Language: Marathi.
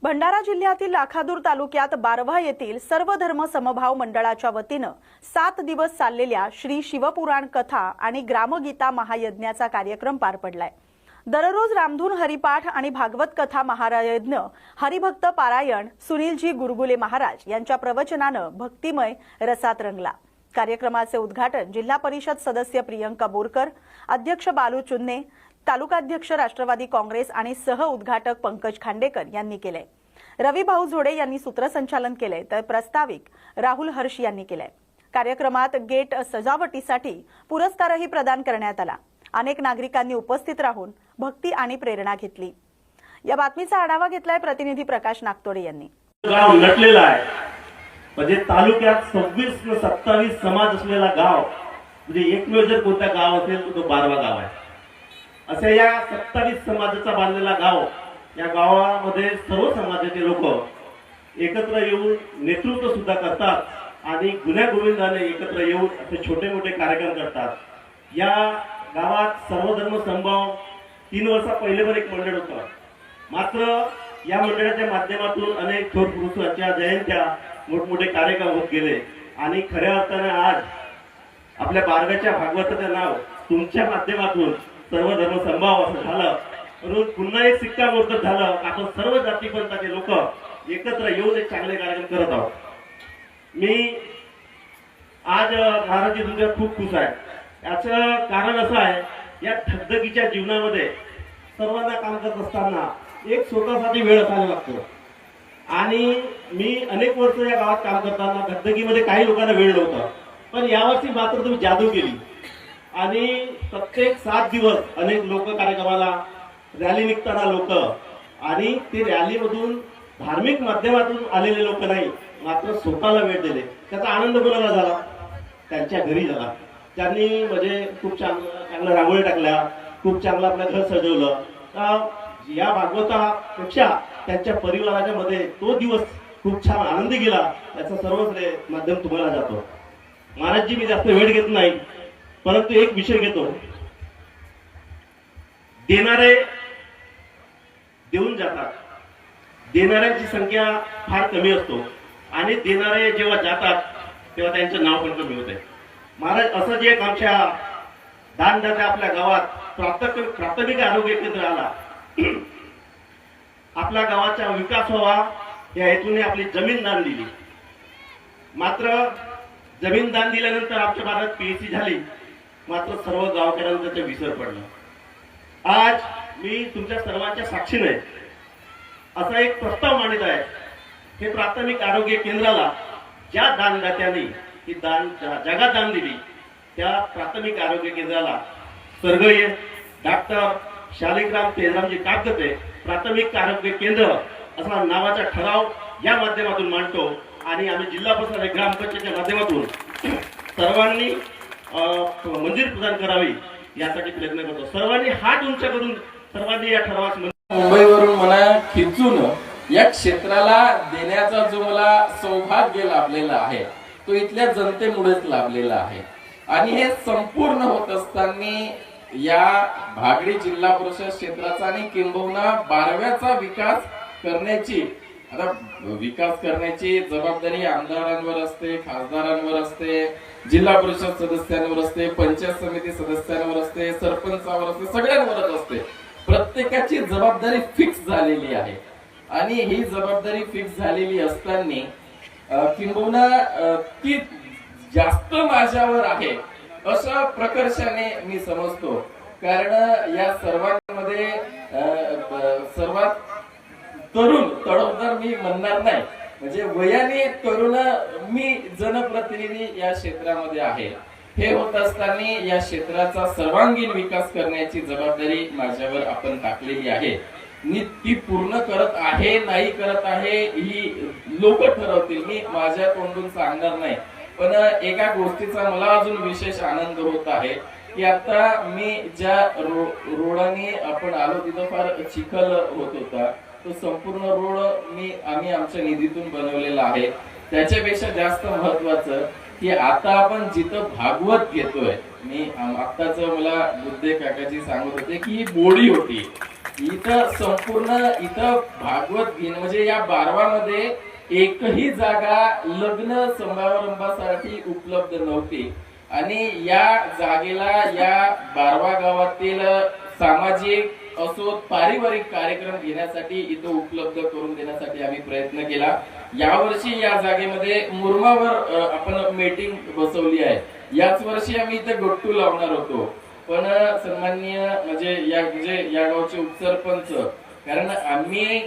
भंडारा जिल्ह्यातील लाखादूर तालुक्यात बारव्हा येथील सर्व धर्म समभाव मंडळाच्या वतीनं 7 दिवस चाललेल्या श्री शिवपुराण कथा आणि ग्रामगीता महायज्ञाचा कार्यक्रम पार पडलाय। दररोज रामधून हरिपाठ आणि भागवत कथा महायज्ञ, हरिभक्त पारायण, सुनीलजी गुरगुले महाराज यांच्या प्रवचनानं भक्तिमय रसात रंगला। कार्यक्रमाचे उद्घाटन जिल्हा परिषद सदस्य प्रियंका बोरकर, अध्यक्ष बालू चुन्ने, तालुकाध्यक्ष राष्ट्रवादी काँग्रेस आणि सह उद्घाटक पंकज खांडेकर यांनी केले। रवी भाऊ झोडे यांनी सूत्रसंचालन केले तर प्रास्ताविक राहुल हर्ष यांनी केले। कार्यक्रमात गेट सजावटीसाठी पुरस्कारही प्रदान करण्यात आला। अनेक नागरिकांनी उपस्थित राहून भक्ती आणि प्रेरणा घेतली। या बातमीचा आढावा घेतलाय प्रतिनिधी प्रकाश नागतोडे यांनी। गाव नटलेला आहे, म्हणजे तालुक्यात 26-27 समाज असलेला गाव, म्हणजे एकमेव जर कोणता गाव असेल तर तो बारवा गाव आहे। अशा या 27 समाजाचा बांधलेला गाव, या गावामध्ये सर्व समाजाचे लोक एकत्र येऊन नेतृत्व सुद्धा करतात आणि गुण्यागोविंदाने एकत्र येऊन असे छोटे मोठे कार्यक्रम करतात। या गावात सर्वधर्म समभाव 3 वर्षा पहिले पण एक मंडळ होतं, मात्र या मंडळाच्या माध्यमातून अनेक थोर पुरुषांच्या जयंत्या, मोठमोठे कार्यक्रम होत गेले आणि खऱ्या अर्थाने आज आपल्या बारव्याच्या भागवताचं नाव तुमच्या माध्यमातून सर्व धर्म समभाव असं झालं, म्हणून पुन्हा एक शिक्कामोर्तब झालं। आपण सर्व जातीपंथाचे लोक एकत्र येऊन एक चांगले कार्यक्रम करत आहोत। मी आज महाराजी तुमच्या खूप खुश आहे। याचं कारण असं आहे, या धगधगीच्या जीवनामध्ये सर्वांना काम करत असताना एक स्वतःसाठी वेळ असायला लागतो आणि मी अनेक वर्ष या गावात काम करताना धगधगीमध्ये काही लोकांना वेळ नव्हता, पण यावर्षी मात्र तुम्ही जादू केली आणि प्रत्येक 7 दिवस अनेक लोक कार्यक्रमाला, रॅली निघताना लोक, आणि ते रॅलीमधून धार्मिक माध्यमातून आलेले लोक नाही, मात्र स्वतःला वेळ दिले। त्याचा आनंद कोणाला झाला? त्यांच्या घरी झाला। त्यांनी म्हणजे खूप चांगलं रांगोळी टाकल्या, खूप चांगलं आपलं घर सजवलं। या भागवतापेक्षा त्यांच्या परिवाराच्या मध्ये तो दिवस खूप छान आनंदी गेला, याचा सर्व श्रेय माध्यम तुम्हाला जातो। महाराजजी, मी जास्त वेळ घेत नाही, परंतु एक विषय घेतो। देणारे देऊन जातात, देणाऱ्यांची संख्या फार कमी असतो आणि देणारे जेव्हा जातात तेव्हा त्यांचं नाव पण कमी होते। महाराज, असं जे आमच्या दानदात्या आपल्या गावात प्राथमिक आरोग्य केंद्र आला, आपल्या गावाचा विकास व्हावा या हेतूने आपली जमीन दान दिली। मात्र जमीन दान दिल्यानंतर आमच्या भागात पीएचसी झाली, मात्र सर्व गावकऱ्यांना त्याचा विसर पडला। आज मी तुमच्या सर्वांच्या साक्षीने असा एक प्रस्ताव मांडत आहे। हे प्राथमिक आरोग्य केंद्राला ज्या दानदात्यांनी ही जगात दान दिली, त्या प्राथमिक आरोग्य केंद्राला स्वर्गीय डॉक्टर शालिग्राम तेजरामजी काकते प्राथमिक आरोग्य केंद्र असा नावाचा ठराव या माध्यमातून मांडतो आणि आम्ही जिल्हा परिषद ग्रामपंचायतीच्या माध्यमातून सर्वांनी मंजुरी प्रदान करावी यासाठी प्रयत्न करतो। सर्वांनी हात उंच करून सर्वांनी या ठरावास मुंबईवरून मला खिचून या क्षेत्राला देण्याचा जो मला सौभाग्य लाभलेला आहे, तो इथल्या जनतेमुळेच लाभलेला आहे। आणि हे संपूर्ण होत असताना या भागडी जिल्हा परिषद क्षेत्राचा आणि किंबहुना बारव्याचा विकास करण्याची जबाबदारी आमदारांवर असते, खासदारांवर असते, जिल्हा परिषद सदस्यांवर असते, पंचायत समिती सदस्यांवर असते, सरपंचावर असते, सगळ्यांवरच असते। प्रत्येकाची जबाबदारी फिक्स झालेली आहे आणि ही जबाबदारी फिक्स झालेली असताना किंबहुना ती जास्त माझ्यावर आहे अशा प्रकर्षाने मी समजतो। कारण या सर्वांमध्ये सर्वात तरुण तडफदार मी म्हणणार नाही, म्हणजे वयाने तरुण मी जनप्रतिनिधी या क्षेत्रामध्ये आहे। हे होत असताना या क्षेत्राचा सर्वांगीण विकास करण्याची जबाबदारी माझ्यावर आपण टाकलेली आहे। मी ती पूर्ण करत आहे नाही करत आहे ही लोक ठरवतील, मी माझ्या तोंडून सांगणार नाही। पण एका गोष्टीचा मला अजून विशेष आनंद होत आहे की आता मी ज्या रोडाने आपण आलो तिथं फार चिखल होत होता, तो संपूर्ण रोड आम्ही आमच्या निधीतून बनवलेला आहे। त्याच्यापेक्षा जास्त महत्वाचं की आता आपण जिथं भागवत घेतोय, मी आत्ताच मला बुद्धे काकाजी सांगत होते की ही बोडी होती, इथं संपूर्ण इथं भागवत घेणं म्हणजे या बारवामध्ये एकही जागा लग्न समारंभासाठी उपलब्ध नव्हती आणि या जागेला या बारवा गावातील सामाजिक असो पारिवारिक कार्यक्रम घेण्यासाठी इथं उपलब्ध करून देण्यासाठी आम्ही प्रयत्न केला. यावर्षी या जागेमध्ये मुरमावर आपण मीटिंग बसवली आहे. याच वर्षी आम्ही इथं गट्टू लावणार होतो, पण सन्माननीय म्हणजे या गावचे उपसरपंच, कारण आम्ही